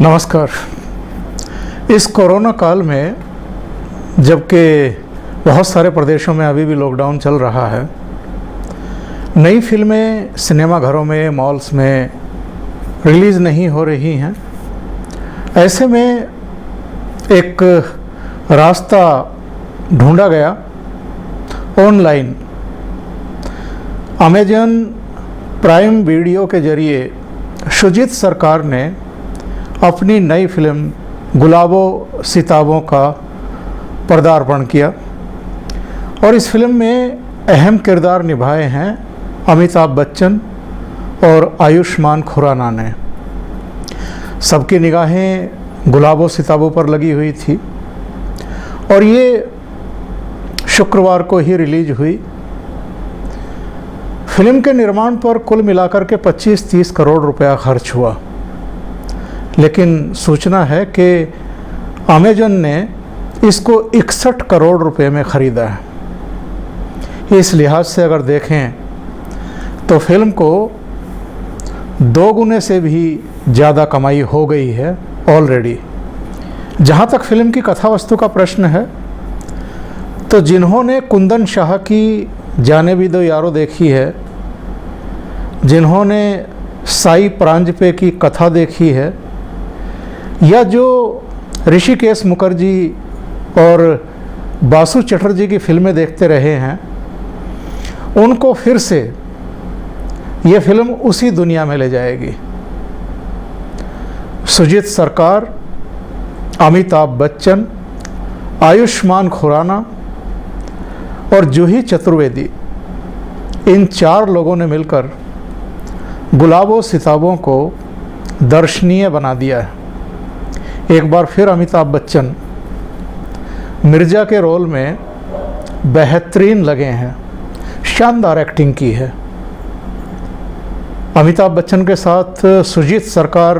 नमस्कार। इस कोरोना काल में जबकि बहुत सारे प्रदेशों में अभी भी लॉकडाउन चल रहा है, नई फिल्में सिनेमाघरों में, मॉल्स में रिलीज़ नहीं हो रही हैं। ऐसे में एक रास्ता ढूंढा गया ऑनलाइन। अमेज़न प्राइम वीडियो के ज़रिए शुजित सरकार ने अपनी नई फिल्म गुलाबों सिताबों का पदार्पण किया और इस फिल्म में अहम किरदार निभाए हैं अमिताभ बच्चन और आयुष्मान खुराना ने। सबकी निगाहें गुलाबों सिताबों पर लगी हुई थी और ये शुक्रवार को ही रिलीज हुई। फिल्म के निर्माण पर कुल मिलाकर के 25-30 करोड़ रुपया खर्च हुआ, लेकिन सूचना है कि अमेज़न ने इसको 61 करोड़ रुपए में ख़रीदा है। इस लिहाज से अगर देखें तो फिल्म को 2 गुने से भी ज़्यादा कमाई हो गई है ऑलरेडी। जहाँ तक फिल्म की कथा वस्तु का प्रश्न है, तो जिन्होंने कुंदन शाह की जाने भी दो यारो देखी है, जिन्होंने साई परांजपे की कथा देखी है, या जो ऋषिकेश मुखर्जी और बासु चटर्जी की फिल्में देखते रहे हैं, उनको फिर से ये फिल्म उसी दुनिया में ले जाएगी। शुजित सरकार, अमिताभ बच्चन, आयुष्मान खुराना और जूही चतुर्वेदी, इन 4 लोगों ने मिलकर गुलाबों सिताबों को दर्शनीय बना दिया है। एक बार फिर अमिताभ बच्चन मिर्ज़ा के रोल में बेहतरीन लगे हैं, शानदार एक्टिंग की है। अमिताभ बच्चन के साथ शुजित सरकार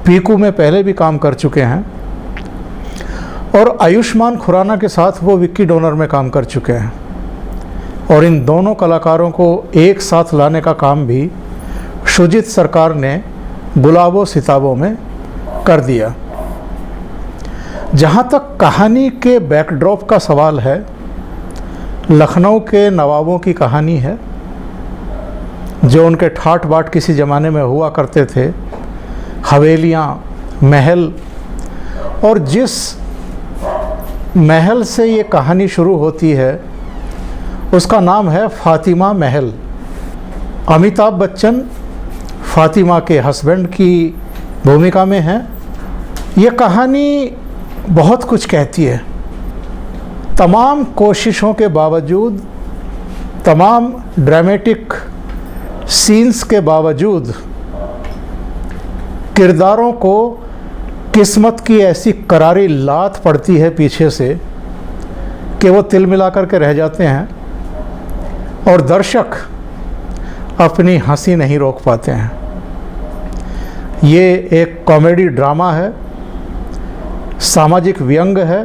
पीकू में पहले भी काम कर चुके हैं और आयुष्मान खुराना के साथ वो विक्की डोनर में काम कर चुके हैं, और इन दोनों कलाकारों को एक साथ लाने का काम भी शुजित सरकार ने गुलाबों सिताबों में कर दिया। जहाँ तक कहानी के बैकड्रॉप का सवाल है, लखनऊ के नवाबों की कहानी है, जो उनके ठाट बाट किसी ज़माने में हुआ करते थे, हवेलियाँ, महल, और जिस महल से ये कहानी शुरू होती है उसका नाम है फातिमा महल। अमिताभ बच्चन फातिमा के हस्बैंड की भूमिका में हैं। ये कहानी बहुत कुछ कहती है। तमाम कोशिशों के बावजूद, तमाम ड्रामेटिक सीन्स के बावजूद, किरदारों को किस्मत की ऐसी करारी लात पड़ती है पीछे से कि वो तिल मिला कर के रह जाते हैं और दर्शक अपनी हंसी नहीं रोक पाते हैं। ये एक कॉमेडी ड्रामा है, सामाजिक व्यंग है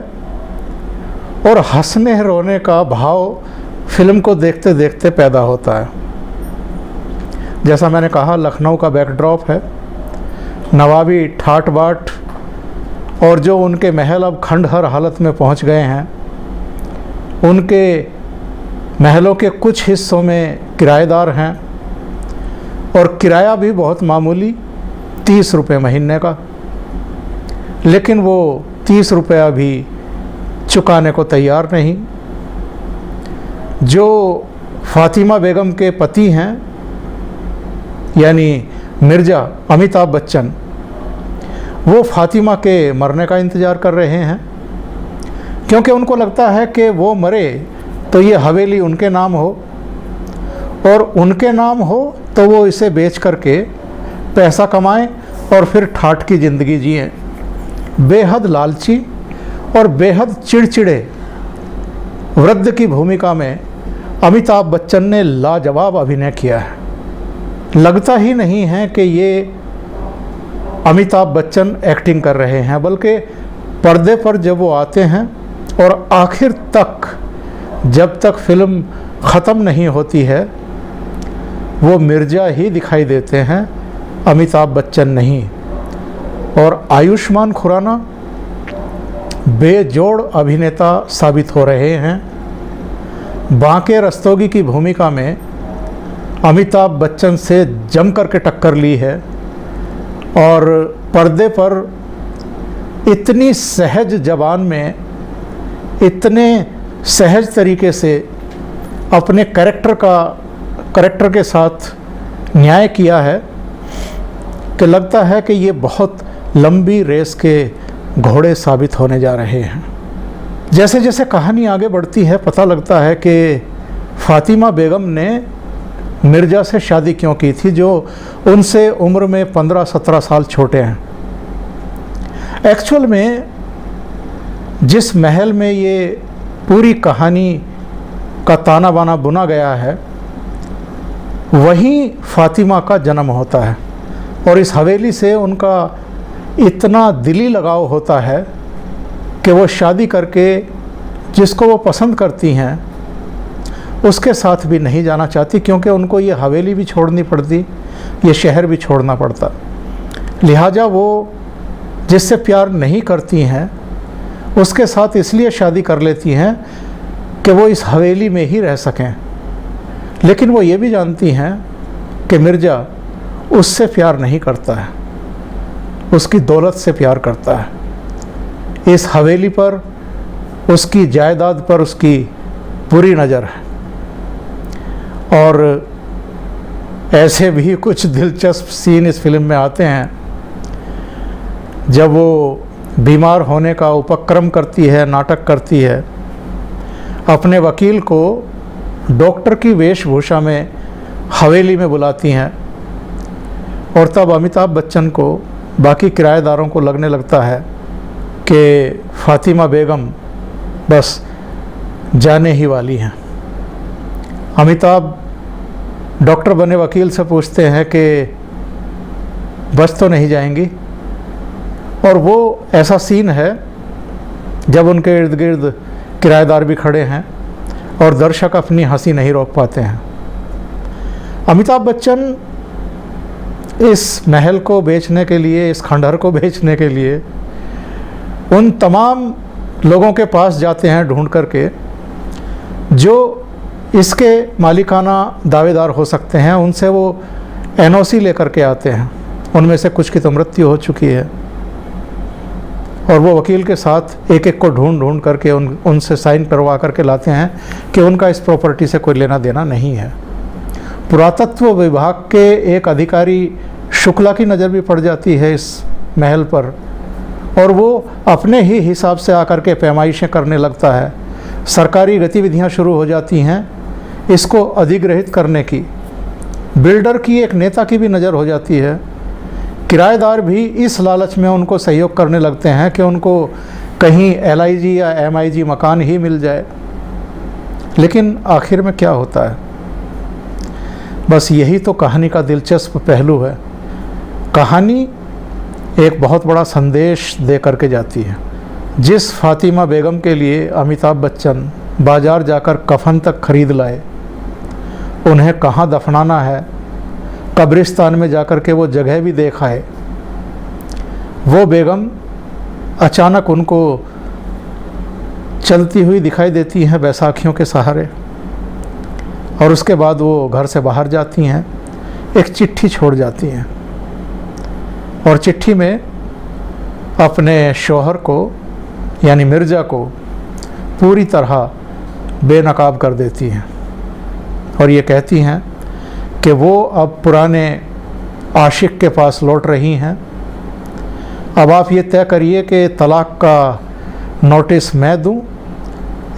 और हंसने रोने का भाव फिल्म को देखते देखते पैदा होता है। जैसा मैंने कहा, लखनऊ का बैकड्रॉप है, नवाबी ठाट बाट, और जो उनके महल अब खंडहर हालत में पहुंच गए हैं, उनके महलों के कुछ हिस्सों में किराएदार हैं और किराया भी बहुत मामूली 30 रुपये महीने का, लेकिन वो 30 रुपया भी चुकाने को तैयार नहीं। जो फातिमा बेगम के पति हैं, यानी मिर्ज़ा अमिताभ बच्चन, वो फातिमा के मरने का इंतज़ार कर रहे हैं, क्योंकि उनको लगता है कि वो मरे तो ये हवेली उनके नाम हो, और उनके नाम हो तो वो इसे बेच करके पैसा कमाएं और फिर ठाठ की ज़िंदगी जिएं। बेहद लालची और बेहद चिड़चिड़े वृद्ध की भूमिका में अमिताभ बच्चन ने लाजवाब अभिनय किया है। लगता ही नहीं है कि ये अमिताभ बच्चन एक्टिंग कर रहे हैं, बल्कि पर्दे पर जब वो आते हैं और आखिर तक, जब तक फिल्म ख़त्म नहीं होती है, वो मिर्ज़ा ही दिखाई देते हैं, अमिताभ बच्चन नहीं। और आयुष्मान खुराना बेजोड़ अभिनेता साबित हो रहे हैं। बांके रस्तोगी की भूमिका में अमिताभ बच्चन से जम करके टक्कर ली है और पर्दे पर इतनी सहज ज़बान में, इतने सहज तरीके से अपने कैरेक्टर के साथ न्याय किया है कि लगता है कि ये बहुत लंबी रेस के घोड़े साबित होने जा रहे हैं। जैसे जैसे कहानी आगे बढ़ती है पता लगता है कि फातिमा बेगम ने मिर्ज़ा से शादी क्यों की थी, जो उनसे उम्र में 15-17 साल छोटे हैं। एक्चुअल में जिस महल में ये पूरी कहानी का ताना बाना बुना गया है वहीं फातिमा का जन्म होता है और इस हवेली से उनका इतना दिली लगाव होता है कि वो शादी करके जिसको वो पसंद करती हैं उसके साथ भी नहीं जाना चाहती, क्योंकि उनको ये हवेली भी छोड़नी पड़ती, ये शहर भी छोड़ना पड़ता। लिहाजा वो जिससे प्यार नहीं करती हैं उसके साथ इसलिए शादी कर लेती हैं कि वो इस हवेली में ही रह सकें। लेकिन वो ये भी जानती हैं कि मिर्ज़ा उससे प्यार नहीं करता है, उसकी दौलत से प्यार करता है। इस हवेली पर, उसकी जायदाद पर उसकी बुरी नज़र है। और ऐसे भी कुछ दिलचस्प सीन इस फिल्म में आते हैं जब वो बीमार होने का उपक्रम करती है, नाटक करती है, अपने वकील को डॉक्टर की वेशभूषा में हवेली में बुलाती हैं और तब अमिताभ बच्चन को, बाकी किराएदारों को लगने लगता है कि फातिमा बेगम बस जाने ही वाली हैं। अमिताभ डॉक्टर बने वकील से पूछते हैं कि बच तो नहीं जाएंगी, और वो ऐसा सीन है जब उनके इर्द गिर्द किराएदार भी खड़े हैं और दर्शक अपनी हंसी नहीं रोक पाते हैं। अमिताभ बच्चन इस महल को बेचने के लिए, इस खंडहर को बेचने के लिए उन तमाम लोगों के पास जाते हैं ढूंढ करके जो इसके मालिकाना दावेदार हो सकते हैं। उनसे वो एनओसी लेकर के आते हैं। उनमें से कुछ की तो मृत्यु हो चुकी है और वो वकील के साथ एक एक को ढूंढ करके उनसे साइन करवा करके लाते हैं कि उनका इस प्रॉपर्टी से कोई लेना देना नहीं है। पुरातत्व विभाग के एक अधिकारी शुक्ला की नज़र भी पड़ जाती है इस महल पर और वो अपने ही हिसाब से आकर के पैमाइशें करने लगता है। सरकारी गतिविधियां शुरू हो जाती हैं इसको अधिग्रहित करने की। बिल्डर की, एक नेता की भी नज़र हो जाती है। किराएदार भी इस लालच में उनको सहयोग करने लगते हैं कि उनको कहीं LIG या MIG मकान ही मिल जाए। लेकिन आखिर में क्या होता है? बस यही तो कहानी का दिलचस्प पहलू है। कहानी एक बहुत बड़ा संदेश दे करके जाती है। जिस फातिमा बेगम के लिए अमिताभ बच्चन बाज़ार जाकर कफन तक खरीद लाए, उन्हें कहाँ दफनाना है, कब्रिस्तान में जाकर के वो जगह भी देख आए, वो बेगम अचानक उनको चलती हुई दिखाई देती हैं बैसाखियों के सहारे और उसके बाद वो घर से बाहर जाती हैं, एक चिट्ठी छोड़ जाती हैं और चिट्ठी में अपने शौहर को यानी मिर्ज़ा को पूरी तरह बेनकाब कर देती हैं और ये कहती हैं कि वो अब पुराने आशिक के पास लौट रही हैं। अब आप ये तय करिए कि तलाक का नोटिस मैं दूं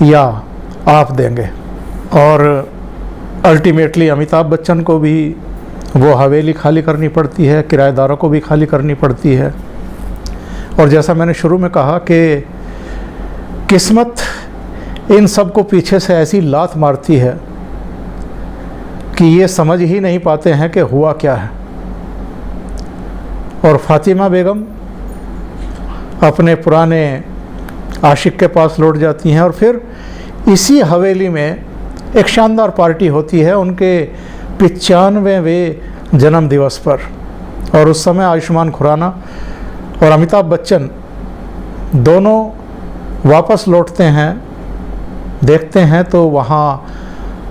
या आप देंगे। और अल्टीमेटली अमिताभ बच्चन को भी वो हवेली खाली करनी पड़ती है, किराएदारों को भी खाली करनी पड़ती है। और जैसा मैंने शुरू में कहा कि किस्मत इन सब को पीछे से ऐसी लात मारती है कि ये समझ ही नहीं पाते हैं कि हुआ क्या है। और फातिमा बेगम अपने पुराने आशिक के पास लौट जाती हैं और फिर इसी हवेली में एक शानदार पार्टी होती है उनके 95वें जन्म दिवस पर। और उस समय आयुष्मान खुराना और अमिताभ बच्चन दोनों वापस लौटते हैं। देखते हैं तो वहाँ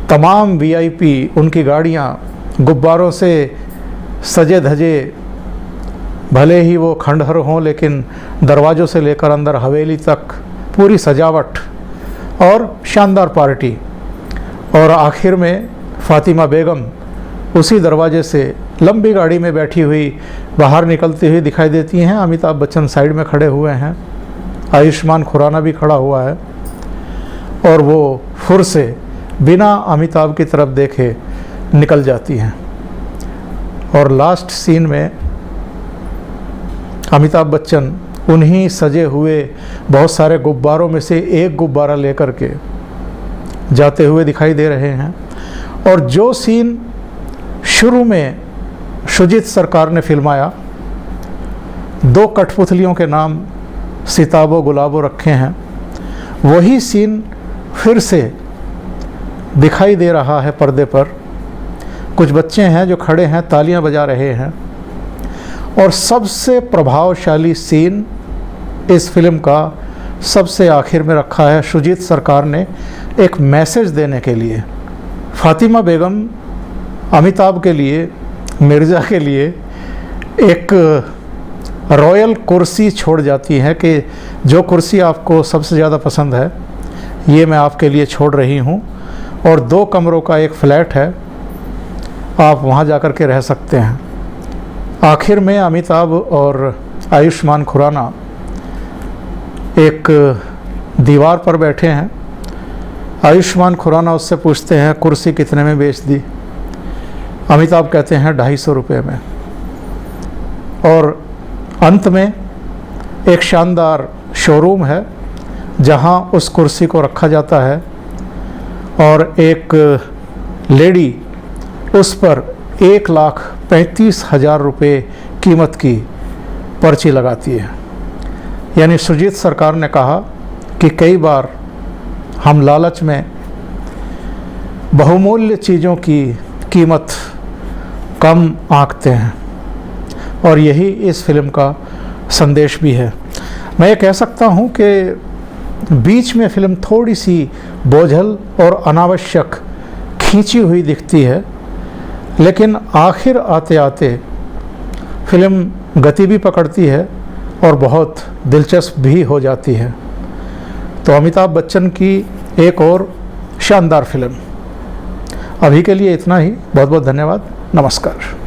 तमाम वीआईपी, उनकी गाड़ियाँ गुब्बारों से सजे धजे, भले ही वो खंडहर हों लेकिन दरवाज़ों से लेकर अंदर हवेली तक पूरी सजावट और शानदार पार्टी। और आखिर में फातिमा बेगम उसी दरवाजे से लंबी गाड़ी में बैठी हुई बाहर निकलती हुई दिखाई देती हैं। अमिताभ बच्चन साइड में खड़े हुए हैं, आयुष्मान खुराना भी खड़ा हुआ है और वो फुर से बिना अमिताभ की तरफ देखे निकल जाती हैं। और लास्ट सीन में अमिताभ बच्चन उन्हीं सजे हुए बहुत सारे गुब्बारों में से एक गुब्बारा लेकर के जाते हुए दिखाई दे रहे हैं। और जो सीन शुरू में शुजित सरकार ने फिल्माया, 2 कठपुतलियों के नाम सिताबो गुलाबो रखे हैं, वही सीन फिर से दिखाई दे रहा है पर्दे पर। कुछ बच्चे हैं जो खड़े हैं, तालियां बजा रहे हैं। और सबसे प्रभावशाली सीन इस फिल्म का सबसे आखिर में रखा है शुजित सरकार ने एक मैसेज देने के लिए। फातिमा बेगम अमिताभ के लिए, मिर्ज़ा के लिए एक रॉयल कुर्सी छोड़ जाती हैं कि जो कुर्सी आपको सबसे ज़्यादा पसंद है ये मैं आपके लिए छोड़ रही हूँ, और 2 कमरों का एक फ्लैट है, आप वहाँ जा कर के रह सकते हैं। आखिर में अमिताभ और आयुष्मान खुराना एक दीवार पर बैठे हैं। आयुष्मान खुराना उससे पूछते हैं कुर्सी कितने में बेच दी। अमिताभ कहते हैं 250 रुपये में। और अंत में एक शानदार शोरूम है जहां उस कुर्सी को रखा जाता है और एक लेडी उस पर 1,35,000 रुपये कीमत की पर्ची लगाती है। यानी शुजित सरकार ने कहा कि कई बार हम लालच में बहुमूल्य चीज़ों की कीमत कम आंकते हैं, और यही इस फिल्म का संदेश भी है। मैं ये कह सकता हूँ कि बीच में फिल्म थोड़ी सी बोझल और अनावश्यक खींची हुई दिखती है, लेकिन आखिर आते आते फिल्म गति भी पकड़ती है और बहुत दिलचस्प भी हो जाती है। तो अमिताभ बच्चन की एक और शानदार फिल्म। अभी के लिए इतना ही। बहुत बहुत धन्यवाद। नमस्कार।